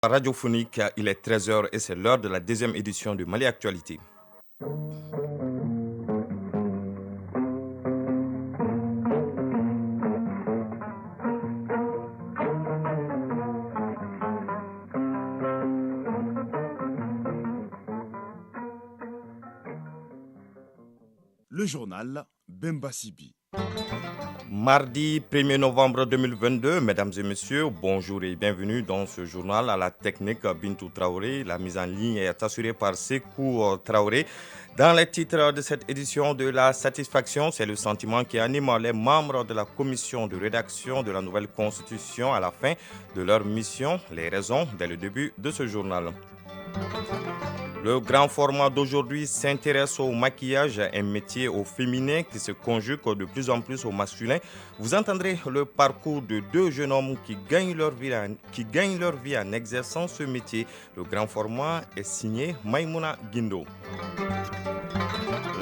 Radiophonique, il est 13h et c'est l'heure de la deuxième édition de Mali Actualité. Le journal Bemba Sibi. Mardi 1er novembre 2022, mesdames et messieurs, bonjour et bienvenue dans ce journal. À la technique, Bintou Traoré. La mise en ligne est assurée par Sekou Traoré. Dans les titres de cette édition de la satisfaction, c'est le sentiment qui anime les membres de la commission de rédaction de la nouvelle constitution à la fin de leur mission. Les raisons dès le début de ce journal. Le grand format d'aujourd'hui s'intéresse au maquillage, un métier au féminin qui se conjugue de plus en plus au masculin. Vous entendrez le parcours de deux jeunes hommes qui gagnent leur vie en exerçant ce métier. Le grand format est signé Maïmouna Guindo.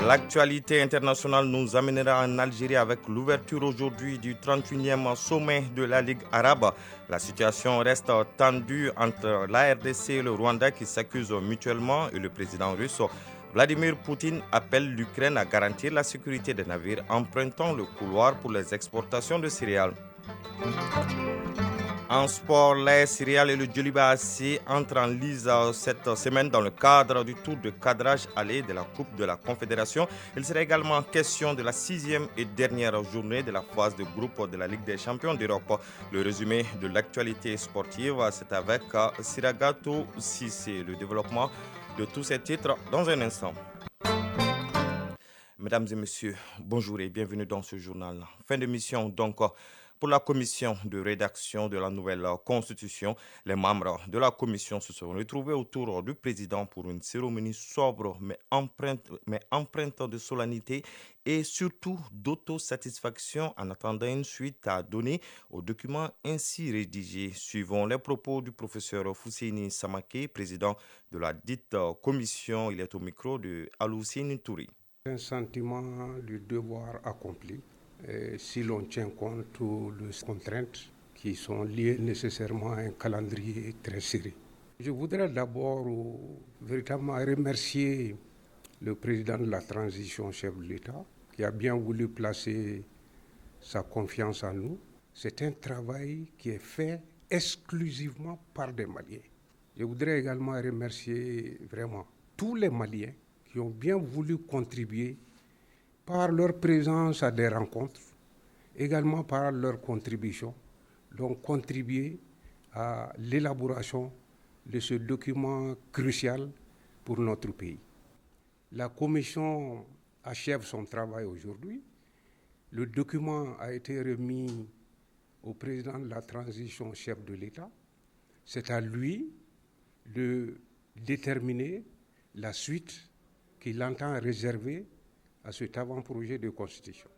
L'actualité internationale nous amènera en Algérie avec l'ouverture aujourd'hui du 31e sommet de la Ligue arabe. La situation reste tendue entre la RDC et le Rwanda qui s'accusent mutuellement et le président russe Vladimir Poutine appelle l'Ukraine à garantir la sécurité des navires empruntant le couloir pour les exportations de céréales. En sport, l'AS Real et le Djoliba AC entrent en lice cette semaine dans le cadre du tour de cadrage aller de la Coupe de la Confédération. Il sera également question de la 6e et dernière journée de la phase de groupe de la Ligue des Champions d'Europe. Le résumé de l'actualité sportive, c'est avec Siragato Sissé. Le développement de tous ces titres dans un instant. Mesdames et messieurs, bonjour et bienvenue dans ce journal. Fin de mission donc. Pour la commission de rédaction de la nouvelle constitution, les membres de la commission se sont retrouvés autour du président pour une cérémonie sobre mais empreinte de solennité et surtout d'autosatisfaction en attendant une suite à donner aux documents ainsi rédigés. Suivant les propos du professeur Fousseini Samake, président de la dite commission, il est au micro de Aloussine Touri. Un sentiment du devoir accompli. Si l'on tient compte des contraintes qui sont liées nécessairement à un calendrier très serré. Je voudrais d'abord véritablement remercier le président de la transition, chef de l'État, qui a bien voulu placer sa confiance en nous. C'est un travail qui est fait exclusivement par des Maliens. Je voudrais également remercier vraiment tous les Maliens qui ont bien voulu contribuer par leur présence à des rencontres, également par leur contribution, donc contribuer à l'élaboration de ce document crucial pour notre pays. La commission achève son travail aujourd'hui. Le document a été remis au président de la transition, chef de l'État. C'est à lui de déterminer la suite qu'il entend réserver à cet avant-projet de constitution.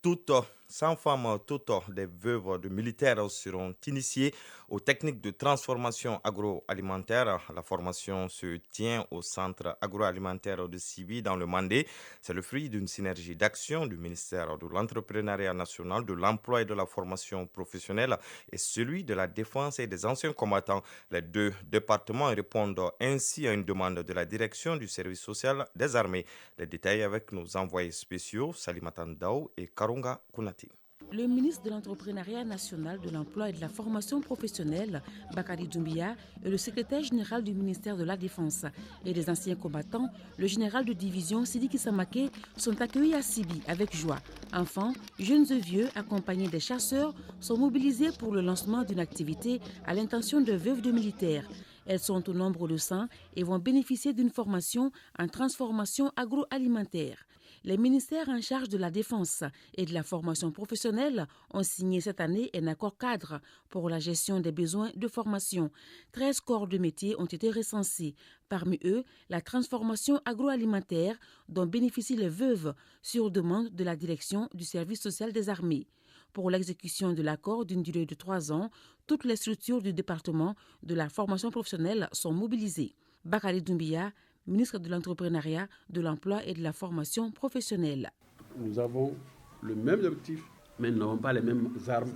Toutes, 100 femmes, toutes des veuves de militaires seront initiées aux techniques de transformation agroalimentaire. La formation se tient au centre agroalimentaire de Sibi dans le Mandé. C'est le fruit d'une synergie d'action du ministère de l'Entrepreneuriat national, de l'Emploi et de la formation professionnelle et celui de la Défense et des anciens combattants. Les deux départements répondent ainsi à une demande de la direction du service social des armées. Les détails avec nos envoyés spéciaux, Salimatan Daou et Karunga Kunati. Le ministre de l'Entrepreneuriat national, de l'Emploi et de la formation professionnelle, Bakari Doumbia, et le secrétaire général du ministère de la Défense et des anciens combattants, le général de division Sidiki Samake, sont accueillis à Sibi avec joie. Enfants, jeunes et vieux, accompagnés des chasseurs, sont mobilisés pour le lancement d'une activité à l'intention de veuves de militaires. Elles sont au nombre de 100 et vont bénéficier d'une formation en transformation agroalimentaire. Les ministères en charge de la défense et de la formation professionnelle ont signé cette année un accord cadre pour la gestion des besoins de formation. 13 corps de métier ont été recensés. Parmi eux, la transformation agroalimentaire dont bénéficient les veuves sur demande de la direction du service social des armées. Pour l'exécution de l'accord d'une durée de 3 ans, toutes les structures du département de la formation professionnelle sont mobilisées. Bakari Doumbia, ministre de l'Entrepreneuriat, de l'Emploi et de la formation professionnelle. Nous avons le même objectif, mais nous n'avons pas les mêmes armes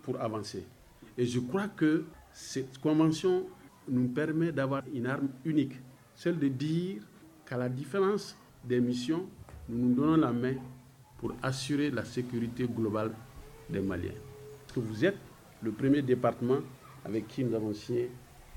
pour avancer. Et je crois que cette convention nous permet d'avoir une arme unique, celle de dire qu'à la différence des missions, nous nous donnons la main pour assurer la sécurité globale des Maliens. Parce que vous êtes le premier département avec qui nous avons signé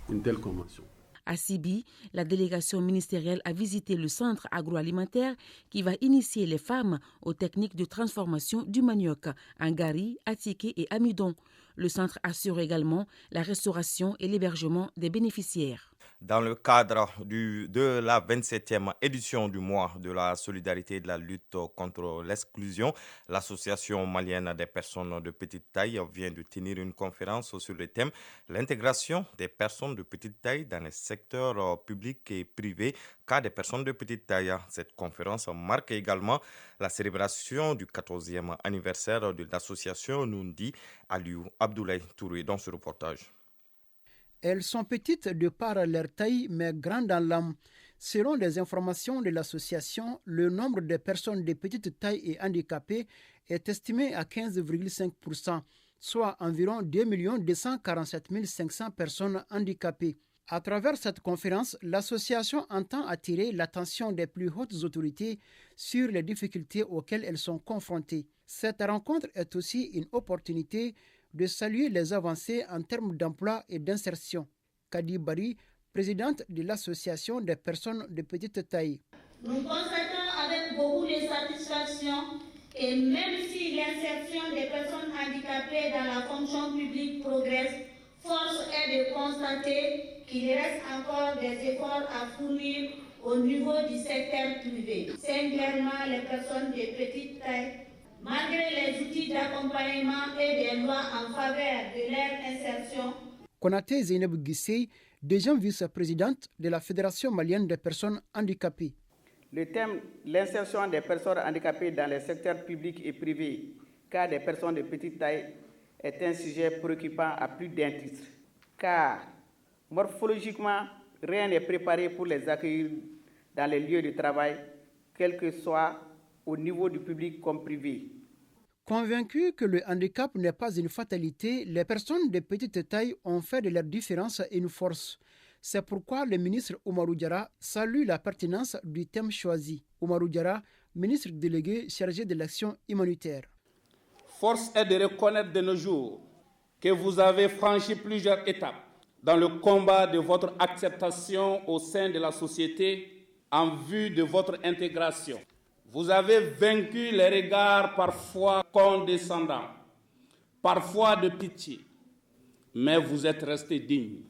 une telle convention. À Sibi, la délégation ministérielle a visité le centre agroalimentaire qui va initier les femmes aux techniques de transformation du manioc en gari, atiké et amidon. Le centre assure également la restauration et l'hébergement des bénéficiaires. Dans le cadre de la 27e édition du mois de la solidarité et de la lutte contre l'exclusion, l'Association malienne des personnes de petite taille vient de tenir une conférence sur le thème « L'intégration des personnes de petite taille dans les secteurs publics et privés, cas des personnes de petite taille ». Cette conférence marque également la célébration du 14e anniversaire de l'association, nous dit Aliou Abdoulaye Touré dans ce reportage. Elles sont petites de par leur taille, mais grandes dans l'âme. Selon les informations de l'association, le nombre de personnes de petite taille et handicapées est estimé à 15,5%, soit environ 2 247 500 personnes handicapées. À travers cette conférence, l'association entend attirer l'attention des plus hautes autorités sur les difficultés auxquelles elles sont confrontées. Cette rencontre est aussi une opportunité de saluer les avancées en termes d'emploi et d'insertion. Kadi Bari, présidente de l'Association des personnes de petite taille. Nous constatons avec beaucoup de satisfaction que même si l'insertion des personnes handicapées dans la fonction publique progresse, force est de constater qu'il reste encore des efforts à fournir au niveau du secteur privé, singulièrement les personnes de petite taille. Malgré les outils d'accompagnement et des lois en faveur de leur insertion. Konaté Zeynep Guissé, deuxième vice-présidente de la Fédération malienne des personnes handicapées. Le thème « L'insertion des personnes handicapées dans les secteurs publics et privés, cas des personnes de petite taille » est un sujet préoccupant à plus d'un titre. Car, morphologiquement, rien n'est préparé pour les accueillir dans les lieux de travail, quel que soit au niveau du public comme privé. Convaincus que le handicap n'est pas une fatalité, les personnes de petite taille ont fait de leur différence une force. C'est pourquoi le ministre Oumarou Diarra salue la pertinence du thème choisi. Oumarou Diarra, ministre délégué chargé de l'action humanitaire. Force est de reconnaître de nos jours que vous avez franchi plusieurs étapes dans le combat de votre acceptation au sein de la société en vue de votre intégration. Vous avez vaincu les regards parfois condescendants, parfois de pitié, mais vous êtes resté digne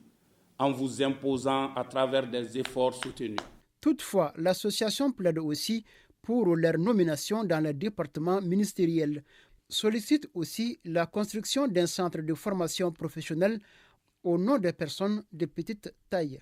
en vous imposant à travers des efforts soutenus. Toutefois, l'association plaide aussi pour leur nomination dans les départements ministériels, sollicite aussi la construction d'un centre de formation professionnelle au nom des personnes de petite taille.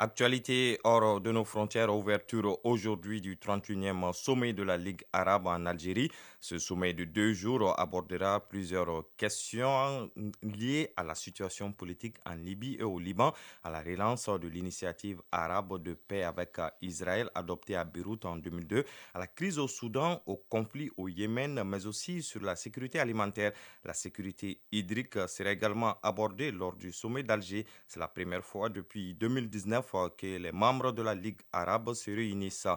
Actualité hors de nos frontières, ouverture aujourd'hui du 31e sommet de la Ligue arabe en Algérie. Ce sommet de 2 jours abordera plusieurs questions liées à la situation politique en Libye et au Liban, à la relance de l'initiative arabe de paix avec Israël adoptée à Beyrouth en 2002, à la crise au Soudan, au conflit au Yémen, mais aussi sur la sécurité alimentaire. La sécurité hydrique sera également abordée lors du sommet d'Alger. C'est la première fois depuis 2019 que les membres de la Ligue arabe se réunissent.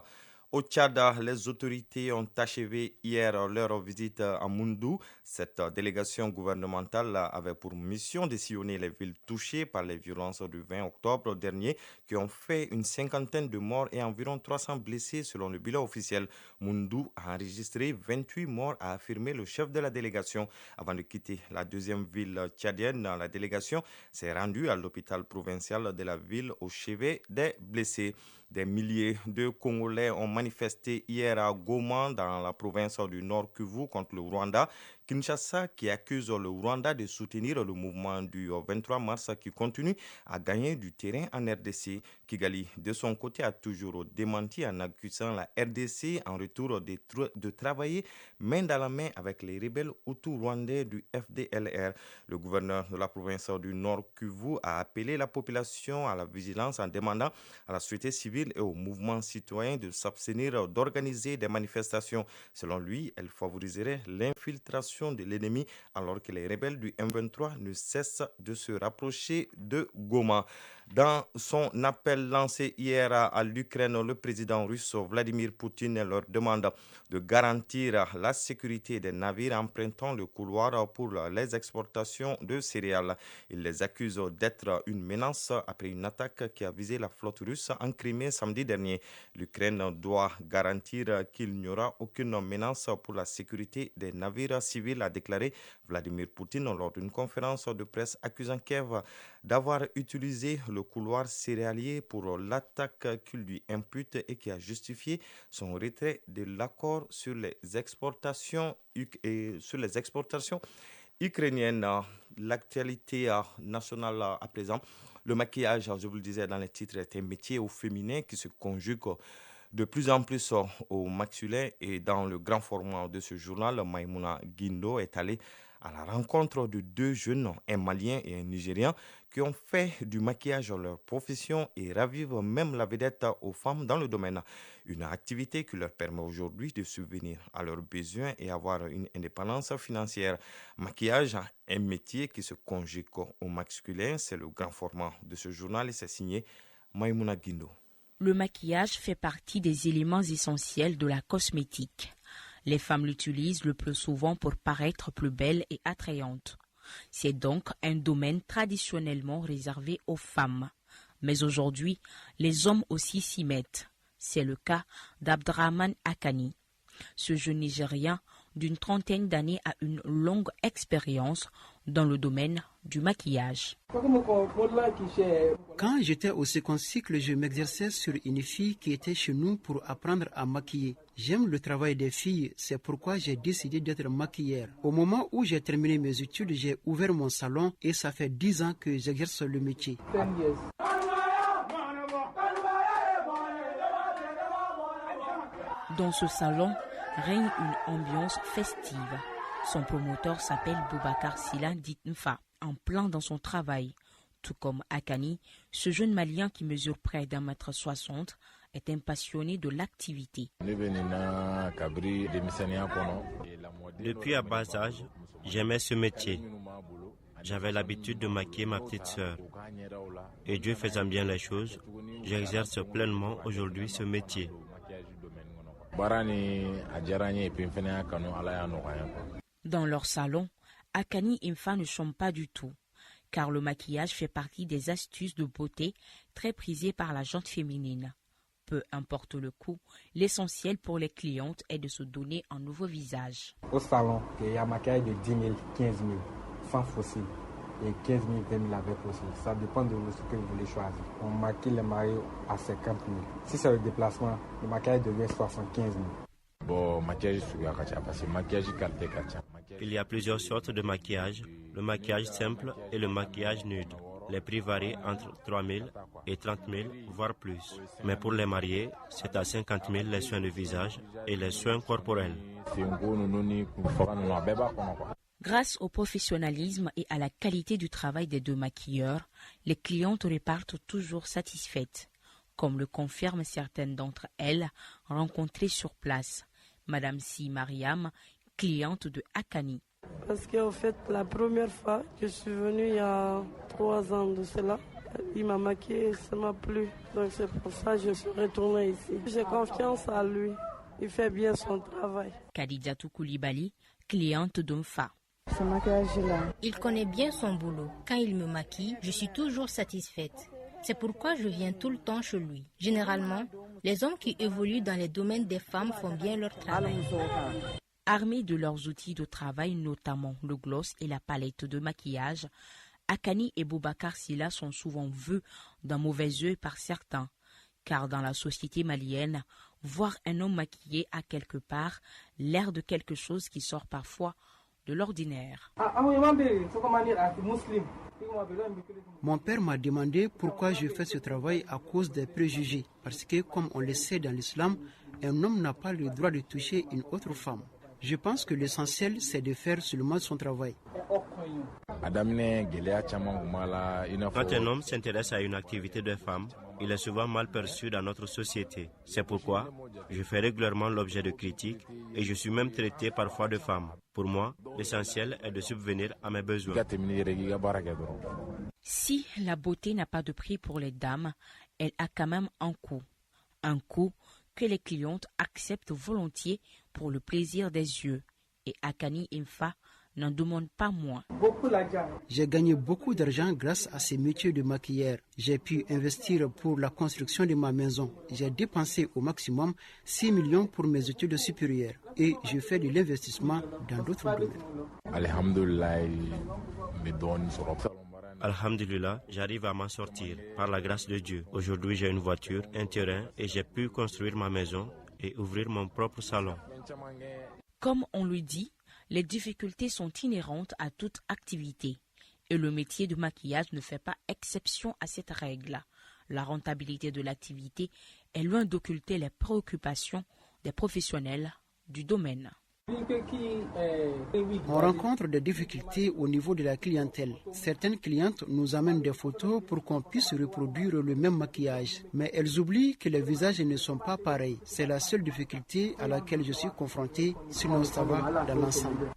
Au Tchad, les autorités ont achevé hier leur visite à Moundou. Cette délégation gouvernementale avait pour mission de sillonner les villes touchées par les violences du 20 octobre dernier qui ont fait une cinquantaine de morts et environ 300 blessés selon le bilan officiel. Moundou a enregistré 28 morts, a affirmé le chef de la délégation. Avant de quitter la deuxième ville tchadienne, la délégation s'est rendue à l'hôpital provincial de la ville au chevet des blessés. Des milliers de Congolais ont manifesté hier à Goma, dans la province du Nord Kivu, contre le Rwanda. Kinshasa, qui accuse le Rwanda de soutenir le mouvement du 23 mars qui continue à gagner du terrain en RDC. Kigali, de son côté, a toujours démenti en accusant la RDC en retour de travailler main dans la main avec les rebelles hutus-rwandais du FDLR. Le gouverneur de la province du Nord Kivu a appelé la population à la vigilance en demandant à la société civile et au mouvement citoyen de s'abstenir d'organiser des manifestations. Selon lui, elle favoriserait l'infiltration l'infiltration de l'ennemi alors que les rebelles du M23 ne cessent de se rapprocher de Goma. Dans son appel lancé hier à l'Ukraine, le président russe Vladimir Poutine leur demande de garantir la sécurité des navires empruntant le couloir pour les exportations de céréales. Il les accuse d'être une menace après une attaque qui a visé la flotte russe en Crimée samedi dernier. L'Ukraine doit garantir qu'il n'y aura aucune menace pour la sécurité des navires civils, a déclaré Vladimir Poutine lors d'une conférence de presse accusant Kiev d'avoir utilisé le couloir céréalier pour l'attaque qu'il lui impute et qui a justifié son retrait de l'accord sur les exportations ukrainiennes. L'actualité nationale à présent. Le maquillage, je vous le disais dans les titres, est un métier au féminin qui se conjugue de plus en plus au masculin. Et dans le grand format de ce journal, Maïmouna Guindo est allée à la rencontre de deux jeunes, un Malien et un Nigérian, qui ont fait du maquillage leur profession et ravivent même la vedette aux femmes dans le domaine. Une activité qui leur permet aujourd'hui de subvenir à leurs besoins et avoir une indépendance financière. Maquillage, un métier qui se conjugue au masculin, c'est le grand format de ce journal et c'est signé Maïmouna Guindo. Le maquillage fait partie des éléments essentiels de la cosmétique. Les femmes l'utilisent le plus souvent pour paraître plus belles et attrayantes. C'est donc un domaine traditionnellement réservé aux femmes. Mais aujourd'hui, les hommes aussi s'y mettent. C'est le cas d'Abdrahman Akani. Ce jeune Nigérien d'une trentaine d'années a une longue expérience dans le domaine du maquillage. Quand j'étais au second cycle, je m'exerçais sur une fille qui était chez nous pour apprendre à maquiller. J'aime le travail des filles, c'est pourquoi j'ai décidé d'être maquilleur. Au moment où j'ai terminé mes études, j'ai ouvert mon salon et ça fait 10 ans que j'exerce le métier. Dans ce salon règne une ambiance festive. Son promoteur s'appelle Boubacar Sila dit Nfa, en plein dans son travail. Tout comme Akani, ce jeune Malien qui mesure près d'1,60 m est un passionné de l'activité. Depuis à bas âge, j'aimais ce métier. J'avais l'habitude de maquiller ma petite sœur. Et Dieu faisant bien les choses, j'exerce pleinement aujourd'hui ce métier. Dans leur salon, Akani et Mfa ne chantent pas du tout, car le maquillage fait partie des astuces de beauté très prisées par la gente féminine. Peu importe le coût, l'essentiel pour les clientes est de se donner un nouveau visage. Au salon, il y a un maquillage de 10 000, 15 000, sans fossile, et 15 000, 20 000 avec fossile. Ça dépend de ce que vous voulez choisir. On maquille les maillots à 50 000. Si c'est le déplacement, le maquillage devient 75 000. Il y a plusieurs sortes de maquillage, le maquillage simple et le maquillage nude. Les prix varient entre 3 000 et 30 000, voire plus. Mais pour les mariés, c'est à 50 000 les soins de visage et les soins corporels. Grâce au professionnalisme et à la qualité du travail des deux maquilleurs, les clientes repartent toujours satisfaites, comme le confirment certaines d'entre elles rencontrées sur place. Madame Si Mariam, cliente de Akani. Parce qu'en fait, la première fois, je suis venue il y a 3 ans de cela. Il m'a maquillée et ça m'a plu. Donc c'est pour ça que je suis retournée ici. J'ai confiance à lui. Il fait bien son travail. Khadijatou Koulibaly, cliente d'Umfa. Ce maquillage-là. Il connaît bien son boulot. Quand il me maquille, je suis toujours satisfaite. C'est pourquoi je viens tout le temps chez lui. Généralement, les hommes qui évoluent dans les domaines des femmes font bien leur travail. Armés de leurs outils de travail, notamment le gloss et la palette de maquillage, Akani et Boubacar Sila sont souvent vus d'un mauvais œil par certains. Car dans la société malienne, voir un homme maquillé a quelque part l'air de quelque chose qui sort parfois de l'ordinaire. Mon père m'a demandé pourquoi je fais ce travail à cause des préjugés. Parce que, comme on le sait dans l'islam, un homme n'a pas le droit de toucher une autre femme. Je pense que l'essentiel, c'est de faire seulement son travail. Quand un homme s'intéresse à une activité de femme, Il est souvent mal perçu dans notre société. C'est pourquoi je fais régulièrement l'objet de critiques et je suis même traité parfois de femme. Pour moi, l'essentiel est de subvenir à mes besoins. Si la beauté n'a pas de prix pour les dames, elle a quand même un coût. Un coût que les clientes acceptent volontiers pour le plaisir des yeux. Et Akani Imfa n'en demande pas moins. J'ai gagné beaucoup d'argent grâce à ces métiers de maquilleur. J'ai pu investir pour la construction de ma maison. J'ai dépensé au maximum 6 millions pour mes études supérieures. Et je fais de l'investissement dans d'autres domaines. Alhamdulillah, j'arrive à m'en sortir par la grâce de Dieu. Aujourd'hui, j'ai une voiture, un terrain et j'ai pu construire ma maison et ouvrir mon propre salon. Comme on lui dit, les difficultés sont inhérentes à toute activité et le métier de maquillage ne fait pas exception à cette règle. La rentabilité de l'activité est loin d'occulter les préoccupations des professionnels du domaine. On rencontre des difficultés au niveau de la clientèle. Certaines clientes nous amènent des photos pour qu'on puisse reproduire le même maquillage. Mais elles oublient que les visages ne sont pas pareils. C'est la seule difficulté à laquelle je suis confronté, sinon ça va dans l'ensemble.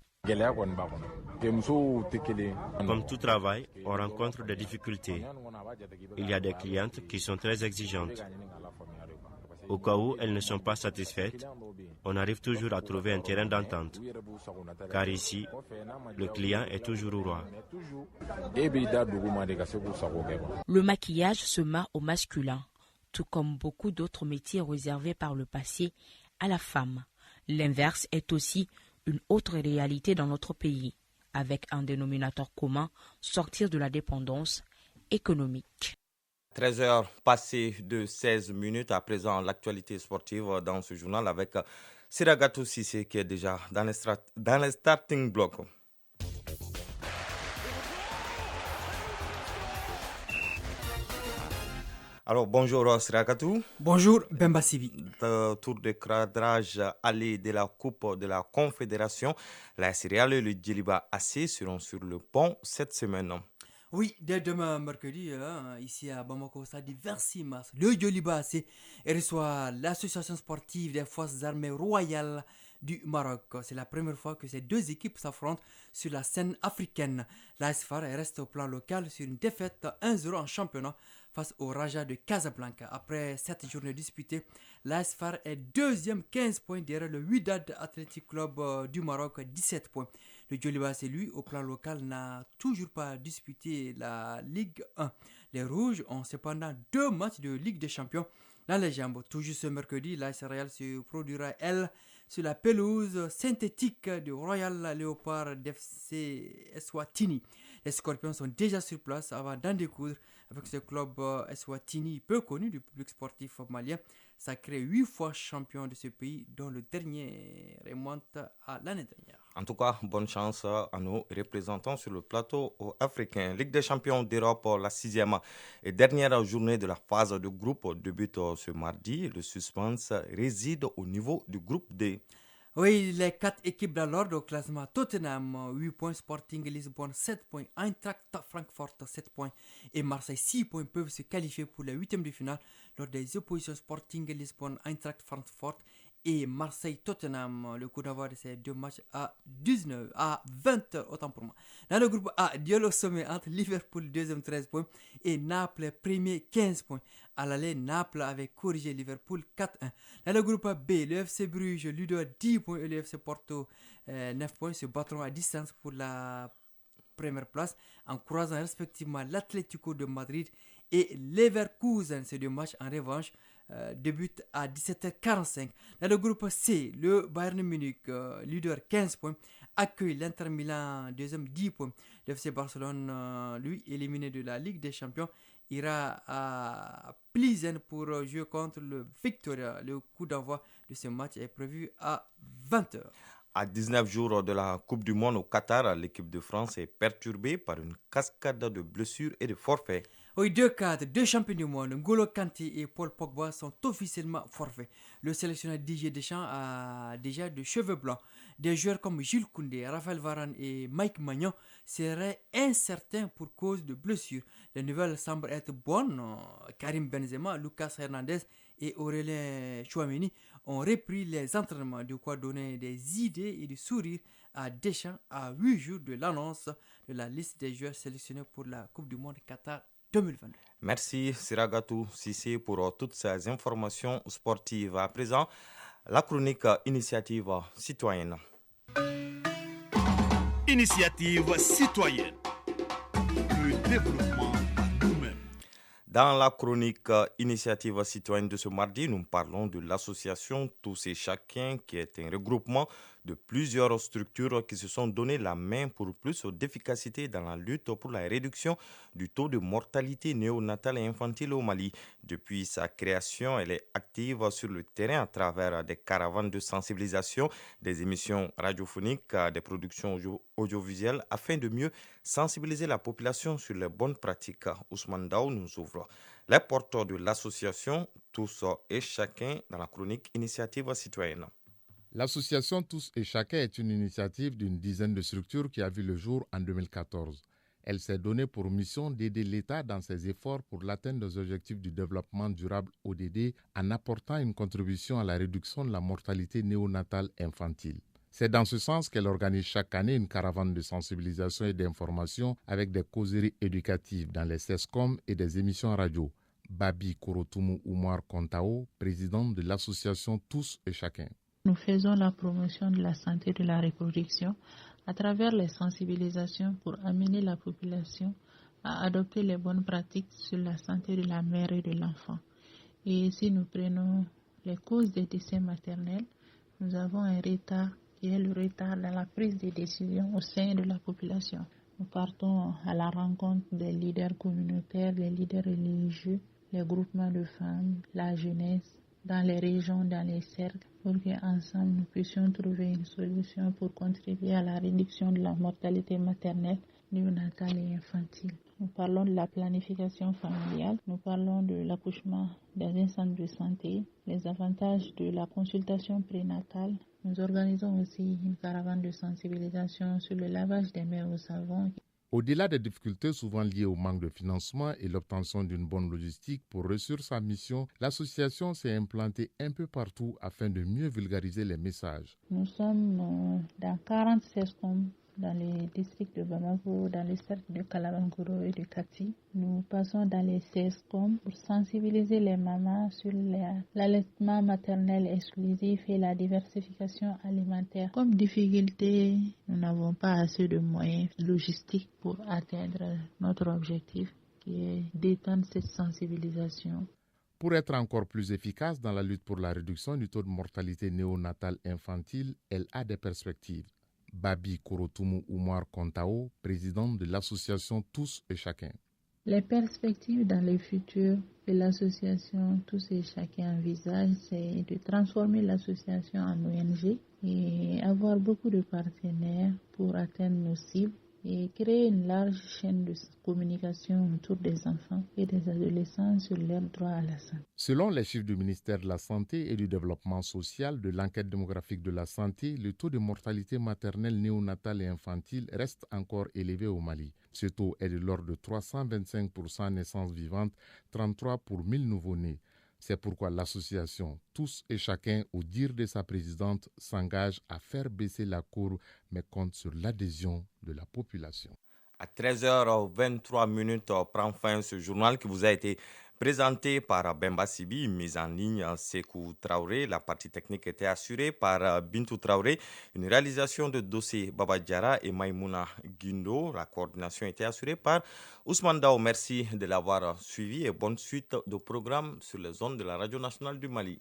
Comme tout travail, on rencontre des difficultés. Il y a des clientes qui sont très exigeantes. Au cas où elles ne sont pas satisfaites, on arrive toujours à trouver un terrain d'entente. Car ici, le client est toujours au roi. Le maquillage se marie au masculin, tout comme beaucoup d'autres métiers réservés par le passé à la femme. L'inverse est aussi une autre réalité dans notre pays, avec un dénominateur commun, sortir de la dépendance économique. 13h passées de 16 minutes. À présent, l'actualité sportive dans ce journal avec Siragatou Sissé qui est déjà dans les starting blocks. Alors, bonjour Siragatou. Bonjour Bemba Sibi. Tour de cadrage aller de la Coupe de la Confédération. La Céréale et le Djeliba AC seront sur le pont cette semaine. Oui, dès demain, mercredi, ici à Bamako, au stade 26 mars, le Djoliba AC reçoit l'association sportive des forces armées royales du Maroc. C'est la première fois que ces deux équipes s'affrontent sur la scène africaine. L'AS FAR reste au plan local sur une défaite 1-0 en championnat face au Raja de Casablanca. Après 7 journées disputées, l'AS FAR est deuxième 15 points derrière le Wydad Athletic Club du Maroc 17 points. Le Djoliba, c'est lui, au plan local, n'a toujours pas disputé la Ligue 1. Les Rouges ont cependant 2 matchs de Ligue des Champions dans les jambes. Toujours ce mercredi, l'AS Real se produira, elle, sur la pelouse synthétique du Royal Léopard d'FC Eswatini. Les Scorpions sont déjà sur place avant d'en découdre avec ce club Eswatini peu connu du public sportif malien, sacré 8 fois champion de ce pays, dont le dernier remonte à l'année dernière. En tout cas, bonne chance à nos représentants sur le plateau africain. Ligue des champions d'Europe, la 6e et dernière journée de la phase de groupe débute ce mardi. Le suspense réside au niveau du groupe D. Oui, les 4 équipes dans l'ordre au classement: Tottenham 8 points, Sporting Lisbonne 7 points, Eintracht Francfort 7 points et Marseille 6 points peuvent se qualifier pour les 8e de finale lors des oppositions Sporting Lisbonne, Eintracht Francfort et Marseille-Tottenham. Le coup d'envoi de ces deux matchs à 20h, autant pour moi. Dans le groupe A, duel au sommet entre Liverpool, 2e 13 points, et Naples, premier 15 points. À l'aller, Naples avait corrigé Liverpool 4-1. Dans le groupe B, le FC Bruges, leader 10 points, et le FC Porto, 9 points, se battront à distance pour la première place en croisant respectivement l'Atlético de Madrid et Leverkusen. Ces deux matchs en revanche débutent à 17h45. Dans le groupe C, le Bayern Munich, leader 15 points, accueille l'Inter Milan, deuxième 10 points. Le FC Barcelone, lui, éliminé de la Ligue des Champions, ira à Plizen pour jouer contre le Victoria. Le coup d'envoi de ce match est prévu à 20h. À 19 jours de la Coupe du Monde au Qatar, l'équipe de France est perturbée par une cascade de blessures et de forfaits. Oui, 2 cadres, 2 champions du monde, N'Golo Kanté et Paul Pogba sont officiellement forfaits. Le sélectionneur Didier Deschamps a déjà de cheveux blancs. Des joueurs comme Jules Koundé, Raphaël Varane et Mike Magnan seraient incertains pour cause de blessures. Les nouvelles semblent être bonnes. Karim Benzema, Lucas Hernandez et Aurélien Chouameni ont repris les entraînements, de quoi donner des idées et des sourires à Deschamps à 8 jours de l'annonce de la liste des joueurs sélectionnés pour la Coupe du Monde Qatar 2022. Merci Siragatou Sissé pour toutes ces informations sportives. À présent, la chronique Initiative citoyenne. Initiative citoyenne. Le développement par nous-mêmes. Dans la chronique Initiative citoyenne de ce mardi, nous parlons de l'association Tous et Chacun, qui est un regroupement de plusieurs structures qui se sont donné la main pour plus d'efficacité dans la lutte pour la réduction du taux de mortalité néonatale et infantile au Mali. Depuis sa création, elle est active sur le terrain à travers des caravanes de sensibilisation, des émissions radiophoniques, des productions audiovisuelles afin de mieux sensibiliser la population sur les bonnes pratiques. Ousmane Daou nous ouvre les portes de l'association Tous et Chacun dans la chronique Initiative citoyenne. L'association Tous et Chacun est une initiative d'une dizaine de structures qui a vu le jour en 2014. Elle s'est donnée pour mission d'aider l'État dans ses efforts pour l'atteinte des objectifs du développement durable ODD en apportant une contribution à la réduction de la mortalité néonatale infantile. C'est dans ce sens qu'elle organise chaque année une caravane de sensibilisation et d'information avec des causeries éducatives dans les CESCOM et des émissions radio. Babi Korotumu Oumar Kontao, présidente de l'association Tous et Chacun. Nous faisons la promotion de la santé de la reproduction à travers les sensibilisations pour amener la population à adopter les bonnes pratiques sur la santé de la mère et de l'enfant. Et si nous prenons les causes des décès maternels, nous avons un retard qui est le retard dans la prise de décision au sein de la population. Nous partons à la rencontre des leaders communautaires, des leaders religieux, les groupements de femmes, la jeunesse, dans les régions, dans les cercles, pour qu'ensemble nous puissions trouver une solution pour contribuer à la réduction de la mortalité maternelle, néonatale et infantile. Nous parlons de la planification familiale, nous parlons de l'accouchement dans un centre de santé, les avantages de la consultation prénatale. Nous organisons aussi une caravane de sensibilisation sur le lavage des mains au savon. Au-delà des difficultés souvent liées au manque de financement et l'obtention d'une bonne logistique pour réussir sa mission, l'association s'est implantée un peu partout afin de mieux vulgariser les messages. Nous sommes dans 46 CESCOM dans les districts de Bamako, dans les cercles de Kalabankoro et de Kati. Nous passons dans les CESCOM pour sensibiliser les mamans sur l'allaitement maternel exclusif et la diversification alimentaire. Comme difficulté, nous n'avons pas assez de moyens logistiques pour atteindre notre objectif qui est d'étendre cette sensibilisation. Pour être encore plus efficace dans la lutte pour la réduction du taux de mortalité néonatale infantile, elle a des perspectives. Babi Korotumu Oumar Kontao, présidente de l'association Tous et Chacun. Les perspectives dans le futur que l'association Tous et Chacun envisage, c'est de transformer l'association en ONG et avoir beaucoup de partenaires pour atteindre nos cibles et créer une large chaîne de communication autour des enfants et des adolescents sur leurs droits à la santé. Selon les chiffres du ministère de la Santé et du Développement social de l'enquête démographique de la santé, le taux de mortalité maternelle néonatale et infantile reste encore élevé au Mali. Ce taux est de l'ordre de 325% naissances vivantes, 33 pour 1000 nouveau-nés. C'est pourquoi l'association Tous et Chacun, au dire de sa présidente, s'engage à faire baisser la courbe, mais compte sur l'adhésion de la population. À 13h23 prend fin ce journal qui vous a été présenté par Bemba Sibi, mise en ligne Sekou Traoré. La partie technique était assurée par Bintou Traoré. Une réalisation de dossier Baba Diara et Maïmouna Guindo. La coordination était assurée par Ousmane Dao. Merci de l'avoir suivi et bonne suite de programme sur les ondes de la Radio nationale du Mali.